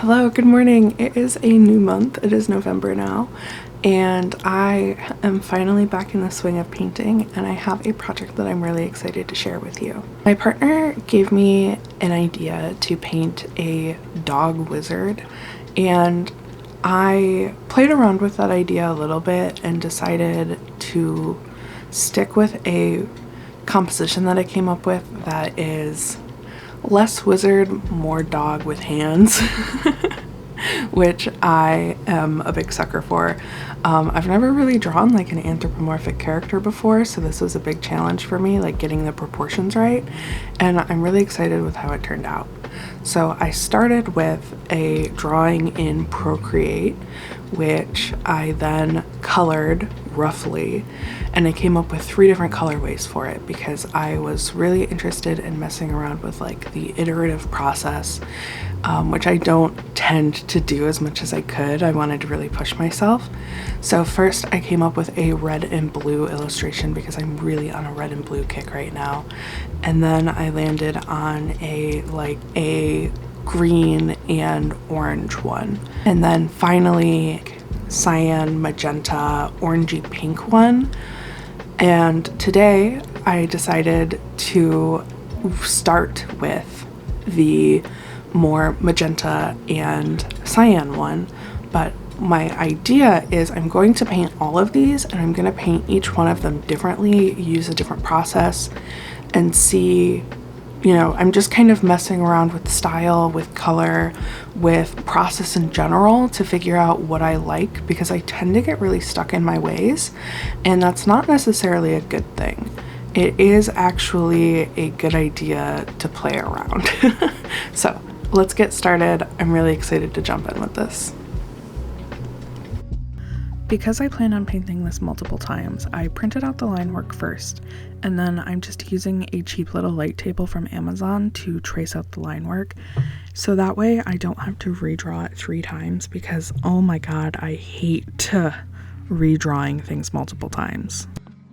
Hello, good morning. It is a new month. It is November now, and I am finally back in the swing of painting, and I have a project that I'm really excited to share with you. My partner gave me an idea to paint a dog wizard, and I played around with that idea a little bit and decided to stick with a composition that I came up with that is less wizard, more dog with hands, which I am a big sucker for. I've never really drawn like an anthropomorphic character before, so this was a big challenge for me, like getting the proportions right, and I'm really excited with how it turned out. So I started with a drawing in Procreate, which I then colored roughly, and I came up with 3 different colorways for it because I was really interested in messing around with like the iterative process, which I don't tend to do as much as I could. I wanted to really push myself. So first I came up with a red and blue illustration because I'm really on a red and blue kick right now. And then I landed on a green and orange one. And then finally cyan, magenta, orangey pink one. And today I decided to start with the more magenta and cyan one, but my idea is I'm going to paint all of these, and I'm going to paint each one of them differently, use a different process, and see, I'm just kind of messing around with style, with color, with process in general to figure out what I like, because I tend to get really stuck in my ways, and that's not necessarily a good thing. It is actually a good idea to play around. So let's get started. I'm really excited to jump in with this. Because I plan on painting this multiple times, I printed out the line work first, and then I'm just using a cheap little light table from Amazon to trace out the line work, so that way I don't have to redraw it 3 times, because oh my god, I hate redrawing things multiple times.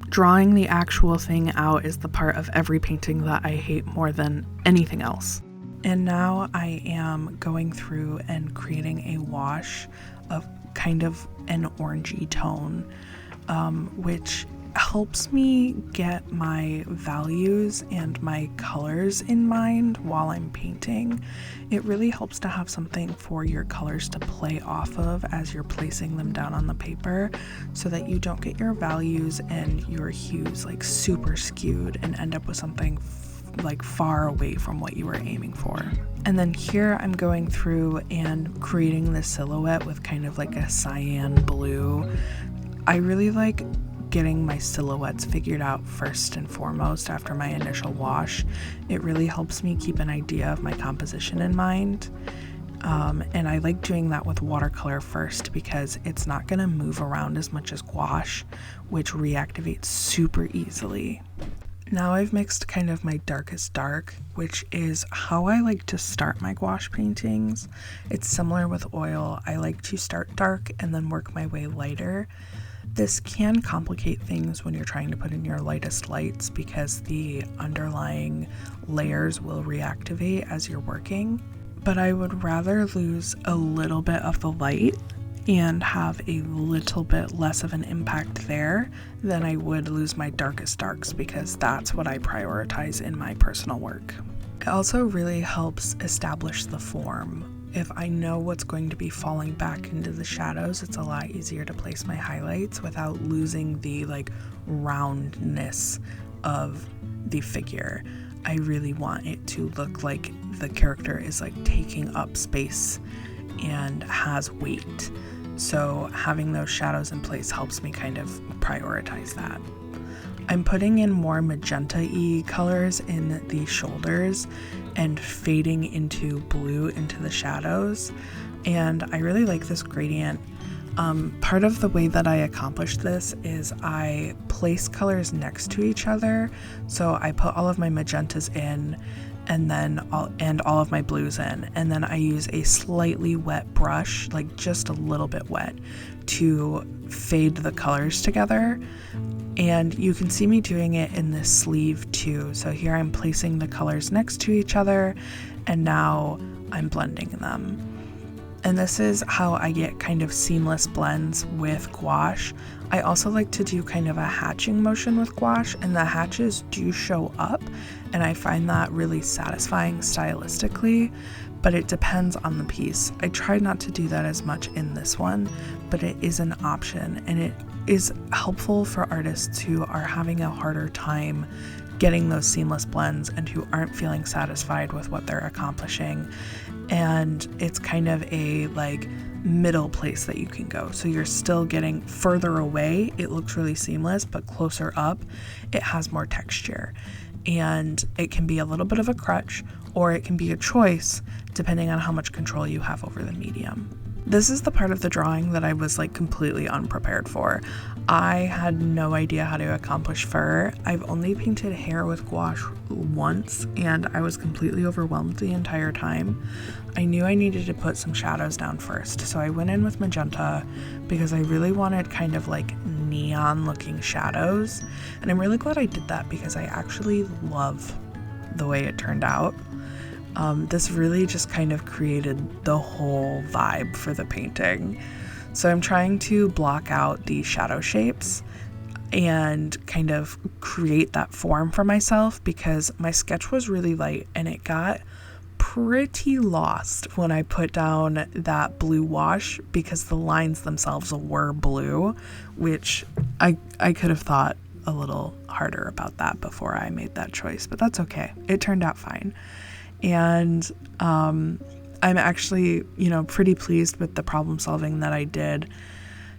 Drawing the actual thing out is the part of every painting that I hate more than anything else. And now I am going through and creating a wash of kind of an orangey tone, which helps me get my values and my colors in mind while I'm painting. It really helps to have something for your colors to play off of as you're placing them down on the paper, so that you don't get your values and your hues like super skewed and end up with something like far away from what you were aiming for. And then here I'm going through and creating this silhouette with kind of like a cyan blue. I really like getting my silhouettes figured out first and foremost after my initial wash. It really helps me keep an idea of my composition in mind. And I like doing that with watercolor first because it's not going to move around as much as gouache, which reactivates super easily. Now I've mixed kind of my darkest dark, which is how I like to start my gouache paintings. It's similar with oil. I like to start dark and then work my way lighter. This can complicate things when you're trying to put in your lightest lights because the underlying layers will reactivate as you're working. But I would rather lose a little bit of the light and have a little bit less of an impact there than I would lose my darkest darks, because that's what I prioritize in my personal work. It also really helps establish the form. If I know what's going to be falling back into the shadows, it's a lot easier to place my highlights without losing the roundness of the figure. I really want it to look like the character is taking up space and has weight. So having those shadows in place helps me kind of prioritize that. I'm putting in more magenta-y colors in the shoulders and fading into blue into the shadows. And I really like this gradient. Part of the way that I accomplish this is I place colors next to each other. So I put all of my magentas in, and then all of my blues in, and then I use a slightly wet brush, just a little bit wet, to fade the colors together. And you can see me doing it in this sleeve too. So here I'm placing the colors next to each other, and now I'm blending them. And this is how I get kind of seamless blends with gouache. I also like to do kind of a hatching motion with gouache, and the hatches do show up, and I find that really satisfying stylistically, but it depends on the piece. I try not to do that as much in this one, but it is an option, and it is helpful for artists who are having a harder time getting those seamless blends and who aren't feeling satisfied with what they're accomplishing. And it's kind of a like middle place that you can go. So you're still getting further away, it looks really seamless, but closer up, it has more texture. And it can be a little bit of a crutch, or it can be a choice depending on how much control you have over the medium. This is the part of the drawing that I was like completely unprepared for. I had no idea how to accomplish fur. I've only painted hair with gouache once, and I was completely overwhelmed the entire time. I knew I needed to put some shadows down first, so I went in with magenta because I really wanted kind of like neon looking shadows, and I'm really glad I did that because I actually love the way it turned out. This really just kind of created the whole vibe for the painting. So I'm trying to block out the shadow shapes and kind of create that form for myself because my sketch was really light and it got pretty lost when I put down that blue wash because the lines themselves were blue, which I could have thought a little harder about that before I made that choice, but that's okay. It turned out fine. And I'm actually, pretty pleased with the problem solving that I did.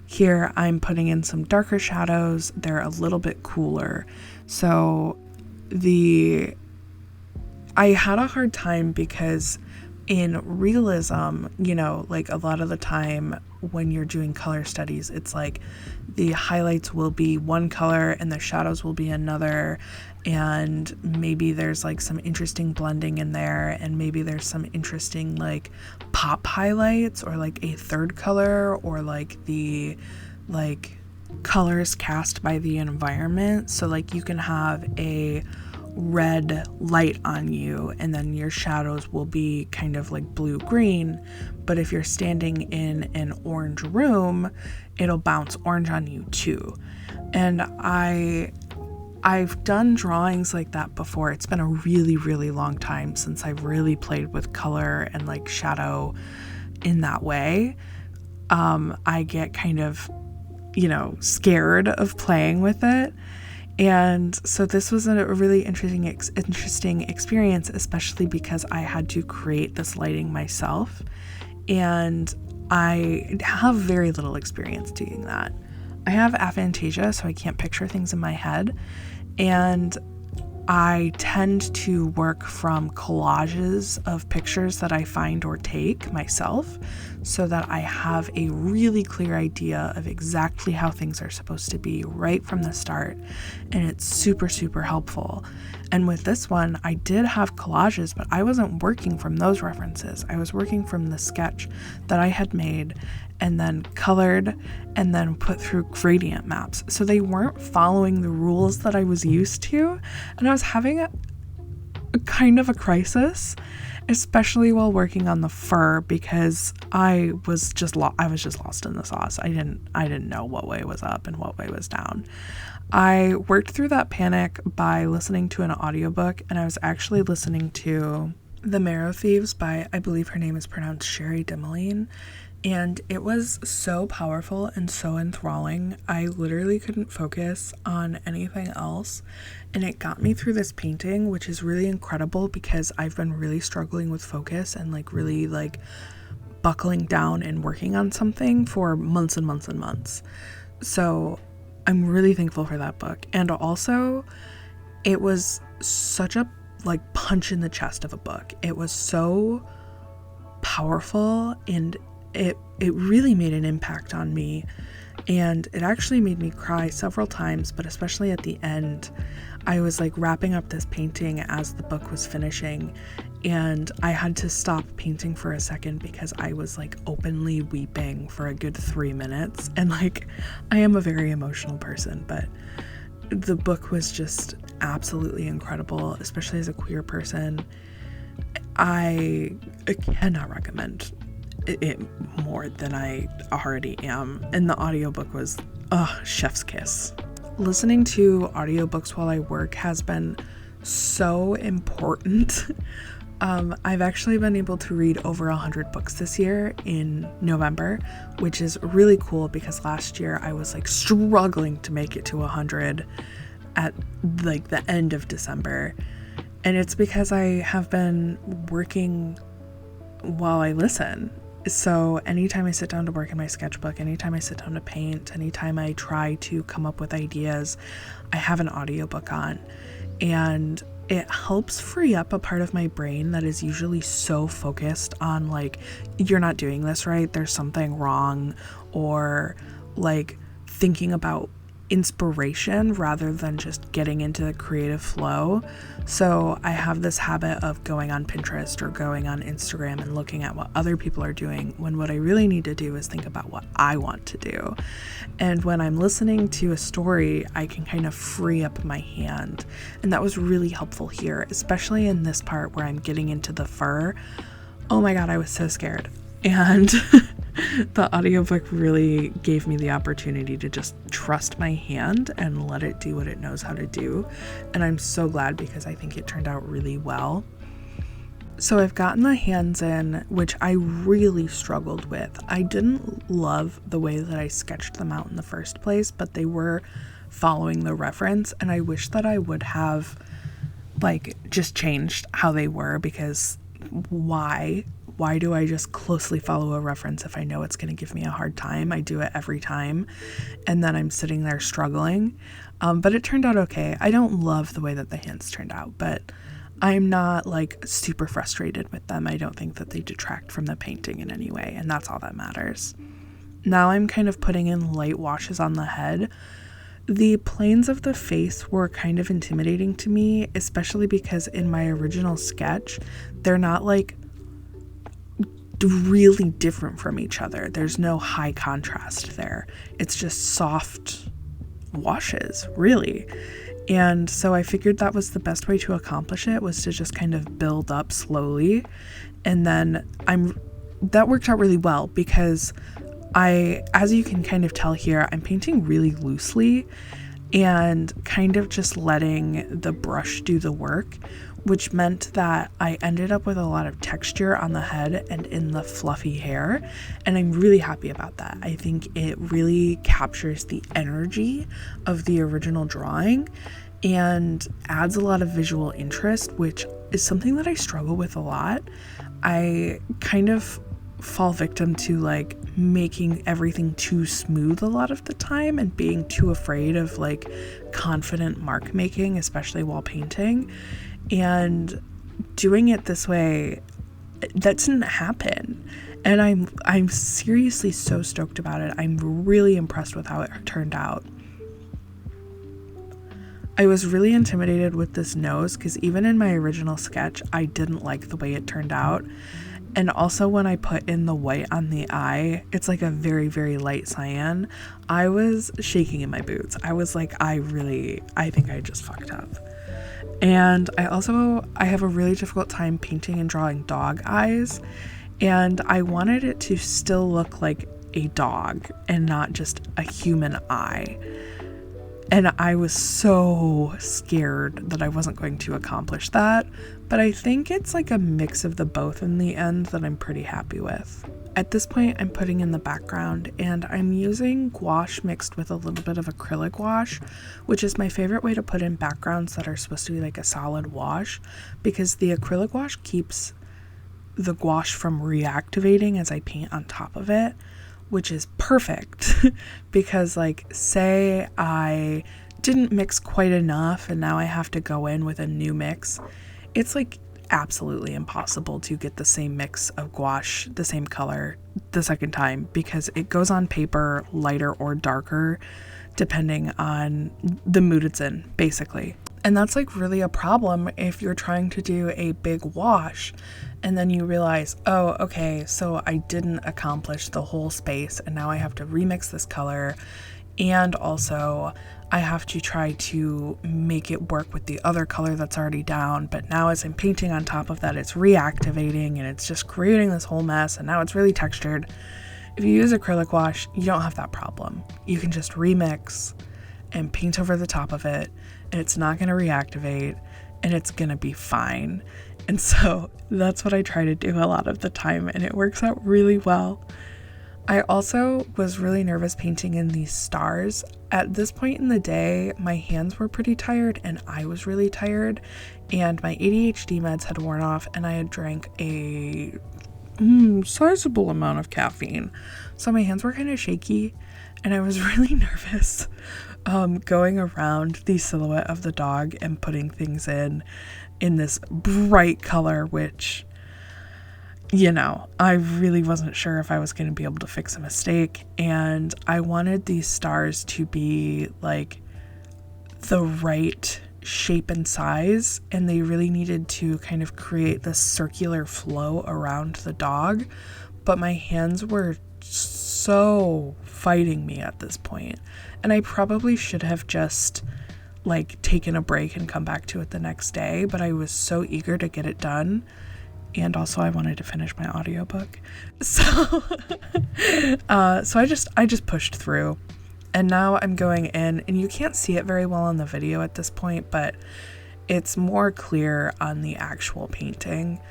Here I'm putting in some darker shadows. They're a little bit cooler. So I had a hard time because in realism, like a lot of the time when you're doing color studies, it's like the highlights will be one color and the shadows will be another, and maybe there's like some interesting blending in there, and maybe there's some interesting like pop highlights or like a third color or like the colors cast by the environment. So like you can have a red light on you and then your shadows will be kind of like blue green, but if you're standing in an orange room, it'll bounce orange on you too. And I've done drawings like that before. It's been a really, really long time since I've really played with color and like shadow in that way. I get kind of, scared of playing with it. And so this was a really interesting experience, especially because I had to create this lighting myself. And I have very little experience doing that. I have aphantasia, so I can't picture things in my head. And I tend to work from collages of pictures that I find or take myself so that I have a really clear idea of exactly how things are supposed to be right from the start. And it's super, super helpful. And with this one, I did have collages, but I wasn't working from those references. I was working from the sketch that I had made and then colored and then put through gradient maps. So they weren't following the rules that I was used to. And I was having a kind of a crisis, especially while working on the fur, because I was just lost in the sauce. I didn't know what way was up and what way was down. I worked through that panic by listening to an audiobook, and I was actually listening to The Marrow Thieves by, I believe her name is pronounced Sherry Demeline. And it was so powerful and so enthralling. I literally couldn't focus on anything else. And it got me through this painting, which is really incredible because I've been really struggling with focus and really buckling down and working on something for months and months and months. So I'm really thankful for that book. And also, it was such a punch in the chest of a book. It was so powerful, and it really made an impact on me, and it actually made me cry several times, but especially at the end. I was wrapping up this painting as the book was finishing, and I had to stop painting for a second because I was openly weeping for a good 3 minutes. And I am a very emotional person, but the book was just absolutely incredible, especially as a queer person. I cannot recommend it more than I already am. And the audiobook was, chef's kiss. Listening to audiobooks while I work has been so important. I've actually been able to read over 100 books this year in November, which is really cool because last year I was like struggling to make it to 100 at like the end of December. And it's because I have been working while I listen. So anytime I sit down to work in my sketchbook, anytime I sit down to paint, anytime I try to come up with ideas, I have an audiobook on. And it helps free up a part of my brain that is usually so focused on like, you're not doing this right, there's something wrong, or like thinking about inspiration rather than just getting into the creative flow. So I have this habit of going on Pinterest or going on Instagram and looking at what other people are doing, when what I really need to do is think about what I want to do. And when I'm listening to a story, I can kind of free up my hand. And that was really helpful here, especially in this part where I'm getting into the fur. Oh my God, I was so scared. And the audiobook really gave me the opportunity to just trust my hand and let it do what it knows how to do. And I'm so glad because I think it turned out really well. So I've gotten the hands in, which I really struggled with. I didn't love the way that I sketched them out in the first place, but they were following the reference. And I wish that I would have like just changed how they were, because why do I just closely follow a reference if I know it's going to give me a hard time? I do it every time, and then I'm sitting there struggling. But it turned out okay. I don't love the way that the hands turned out, but I'm not like super frustrated with them. I don't think that they detract from the painting in any way, and that's all that matters. Now I'm kind of putting in light washes on the head. The planes of the face were kind of intimidating to me, especially because in my original sketch, they're not like really different from each other. There's no high contrast there. It's just soft washes, really. And so I figured that was the best way to accomplish it, was to just kind of build up slowly. And then that worked out really well because as you can kind of tell here, I'm painting really loosely and kind of just letting the brush do the work, which meant that I ended up with a lot of texture on the head and in the fluffy hair, and I'm really happy about that. I think it really captures the energy of the original drawing and adds a lot of visual interest, which is something that I struggle with a lot. I kind of fall victim to like making everything too smooth a lot of the time and being too afraid of like confident mark making, especially while painting. And doing it this way, that didn't happen. And I'm seriously so stoked about it. I'm really impressed with how it turned out. I was really intimidated with this nose because even in my original sketch, I didn't like the way it turned out. And also when I put in the white on the eye, it's like a very, very light cyan. I was shaking in my boots. I was like, I think I just fucked up. And I have a really difficult time painting and drawing dog eyes. And I wanted it to still look like a dog and not just a human eye. And I was so scared that I wasn't going to accomplish that. But I think it's like a mix of the both in the end that I'm pretty happy with. At this point, I'm putting in the background and I'm using gouache mixed with a little bit of acrylic gouache, which is my favorite way to put in backgrounds that are supposed to be like a solid wash, because the acrylic gouache keeps the gouache from reactivating as I paint on top of it, which is perfect because like say I didn't mix quite enough and now I have to go in with a new mix. It's like absolutely impossible to get the same mix of gouache, the same color the second time, because it goes on paper lighter or darker depending on the mood it's in, basically. And that's like really a problem if you're trying to do a big wash and then you realize, oh, okay, so I didn't accomplish the whole space and now I have to remix this color. and also I have to try to make it work with the other color that's already down, but now as I'm painting on top of that, it's reactivating and it's just creating this whole mess, and now it's really textured. If you use acrylic wash, you don't have that problem. You can just remix and paint over the top of it, and it's not going to reactivate, and it's going to be fine. And so that's what I try to do a lot of the time, and it works out really well. I also was really nervous painting in these stars. At this point in the day, my hands were pretty tired and I was really tired, and my ADHD meds had worn off, and I had drank a sizable amount of caffeine. So my hands were kind of shaky, and I was really nervous going around the silhouette of the dog and putting things in this bright color, which, you know, I really wasn't sure if I was going to be able to fix a mistake. And I wanted these stars to be like the right shape and size, and they really needed to kind of create this circular flow around the dog. But my hands were so fighting me at this point, and I probably should have just like taken a break and come back to it the next day, but I was so eager to get it done. And also I wanted to finish my audiobook. So I just pushed through, and now I'm going in, and you can't see it very well on the video at this point, but it's more clear on the actual painting.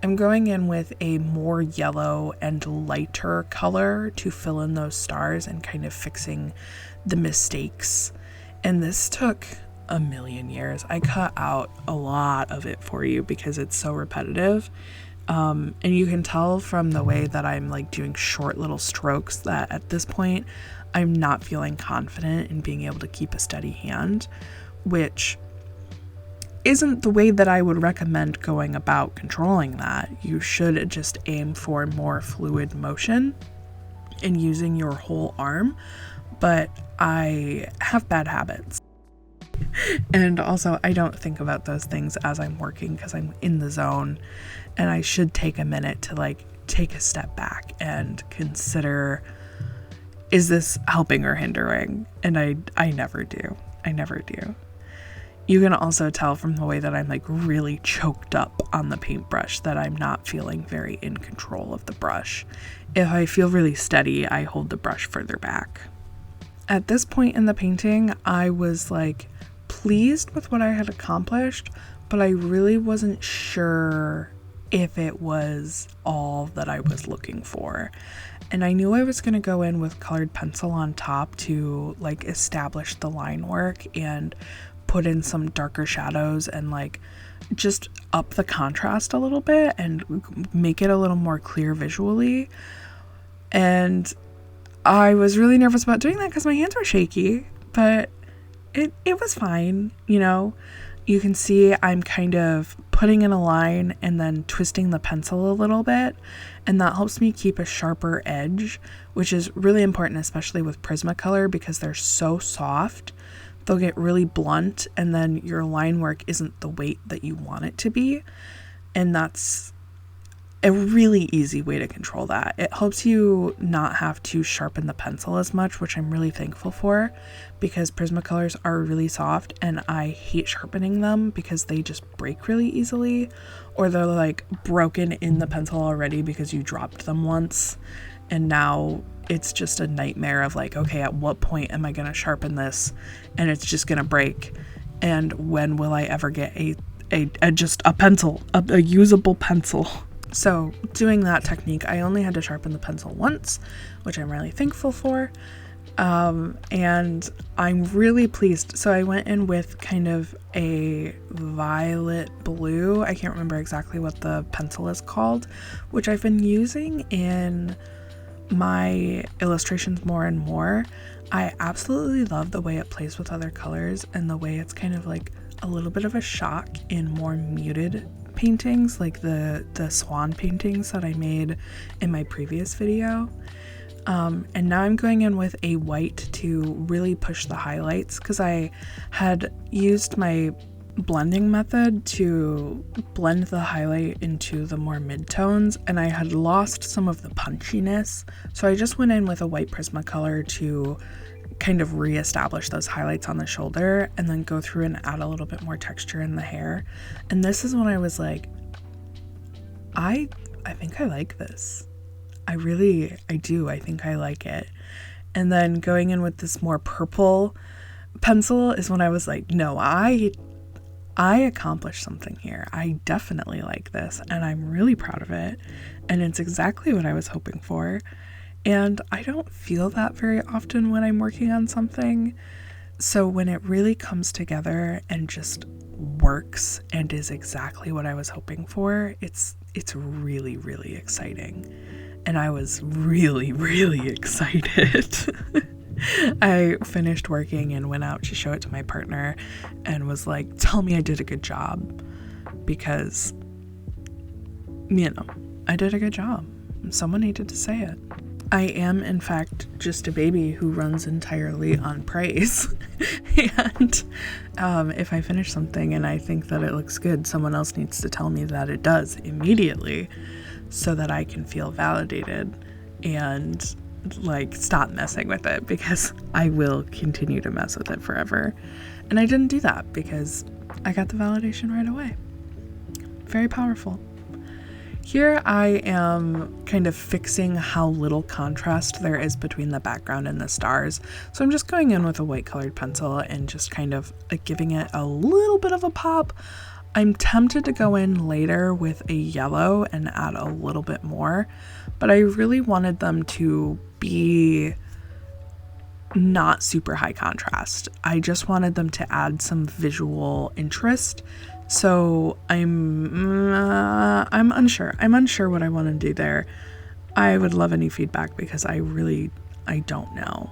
I'm going in with a more yellow and lighter color to fill in those stars and kind of fixing the mistakes. And this took a million years. I cut out a lot of it for you because it's so repetitive. And you can tell from the way that I'm like doing short little strokes that at this point I'm not feeling confident in being able to keep a steady hand, which isn't the way that I would recommend going about controlling that. You should just aim for more fluid motion and using your whole arm, but I have bad habits. And also I don't think about those things as I'm working because I'm in the zone, and I should take a minute to like take a step back and consider, is this helping or hindering? And I never do. You can also tell from the way that I'm like really choked up on the paintbrush that I'm not feeling very in control of the brush. If I feel really steady, I hold the brush further back. At this point in the painting, I was like pleased with what I had accomplished, but I really wasn't sure if it was all that I was looking for. And I knew I was going to go in with colored pencil on top to like establish the line work and put in some darker shadows and like just up the contrast a little bit and make it a little more clear visually. And I was really nervous about doing that because my hands were shaky, but it was fine. You know, you can see I'm kind of putting in a line and then twisting the pencil a little bit, and that helps me keep a sharper edge, which is really important, especially with Prisma Color, because they're so soft. They'll get really blunt, and then your line work isn't the weight that you want it to be, and that's a really easy way to control that. It helps you not have to sharpen the pencil as much, which I'm really thankful for, because Prismacolors are really soft and I hate sharpening them because they just break really easily, or they're like broken in the pencil already because you dropped them once, and now it's just a nightmare of like, okay, at what point am I going to sharpen this and it's just going to break, and when will I ever get a pencil, a usable pencil? So doing that technique, I only had to sharpen the pencil once, which I'm really thankful for. And I'm really pleased. So I went in with kind of a violet blue. I can't remember exactly what the pencil is called, which I've been using in my illustrations more and more. I absolutely love the way it plays with other colors and the way it's kind of like a little bit of a shock in more muted paintings, like the swan paintings that I made in my previous video. And now I'm going in with a white to really push the highlights, because I had used my blending method to blend the highlight into the more midtones, and I had lost some of the punchiness. So I just went in with a white Prismacolor to kind of reestablish those highlights on the shoulder and then go through and add a little bit more texture in the hair. And this is when I was like, I think I like this. I do. I think I like it. And then going in with this more purple pencil is when I was like, no, I accomplished something here. I definitely like this and I'm really proud of it. And it's exactly what I was hoping for. And I don't feel that very often when I'm working on something. So when it really comes together and just works and is exactly what I was hoping for, it's really, really exciting. And I was really, really excited. I finished working and went out to show it to my partner and was like, tell me I did a good job, because, you know, I did a good job. Someone needed to say it. I am, in fact, just a baby who runs entirely on praise. And if I finish something and I think that it looks good, someone else needs to tell me that it does immediately so that I can feel validated and like stop messing with it, because I will continue to mess with it forever. And I didn't do that because I got the validation right away. Very powerful. Here I am kind of fixing how little contrast there is between the background and the stars. So I'm just going in with a white colored pencil and just kind of giving it a little bit of a pop. I'm tempted to go in later with a yellow and add a little bit more, but I really wanted them to be not super high contrast. I just wanted them to add some visual interest. So I'm unsure. I'm unsure what I want to do there. I would love any feedback because I don't know.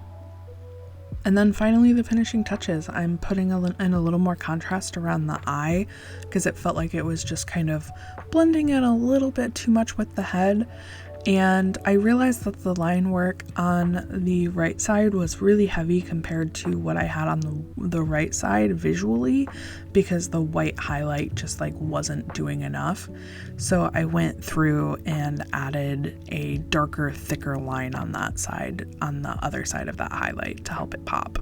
And then finally the finishing touches. I'm putting in a little more contrast around the eye because it felt like it was just kind of blending in a little bit too much with the head. And I realized that the line work on the right side was really heavy compared to what I had on the right side visually, because the white highlight just like wasn't doing enough. So I went through and added a darker, thicker line on that side, on the other side of that highlight, to help it pop.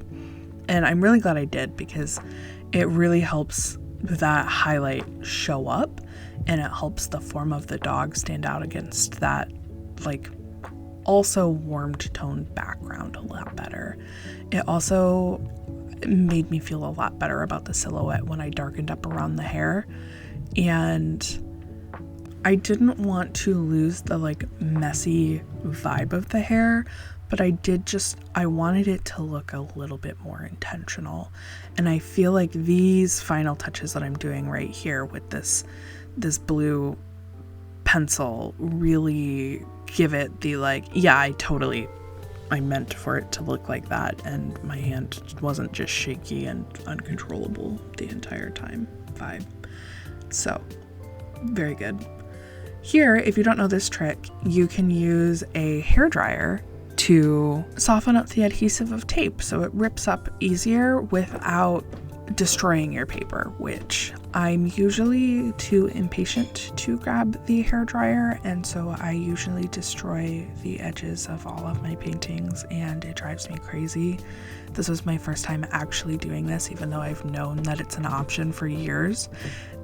And I'm really glad I did, because it really helps that highlight show up, and it helps the form of the dog stand out against that like also warmed toned background a lot better. It also made me feel a lot better about the silhouette when I darkened up around the hair, and I didn't want to lose the like messy vibe of the hair, but I wanted it to look a little bit more intentional. And I feel like these final touches that I'm doing right here with this blue pencil really give it the like, yeah, I meant for it to look like that, and my hand wasn't just shaky and uncontrollable the entire time vibe. So very good. Here, if you don't know this trick, you can use a hairdryer to soften up the adhesive of tape so it rips up easier without destroying your paper, which I'm usually too impatient to grab the hairdryer, and so I usually destroy the edges of all of my paintings, and it drives me crazy. This was my first time actually doing this, even though I've known that it's an option for years,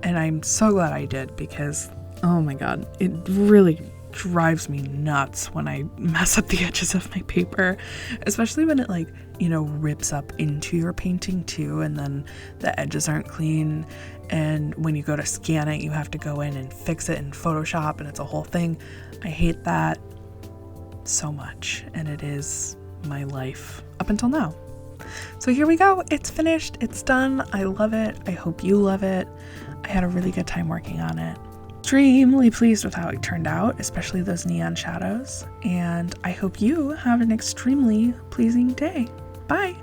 and I'm so glad I did, because oh my god, it really drives me nuts when I mess up the edges of my paper, especially when it like, you know, rips up into your painting too, and then the edges aren't clean, and when you go to scan it you have to go in and fix it in Photoshop, and it's a whole thing. I hate that so much, and it is my life up until now. So here we go, it's finished, it's done. I love it. I hope you love it. I had a really good time working on it. Extremely pleased with how it turned out, especially those neon shadows, and I hope you have an extremely pleasing day. Bye!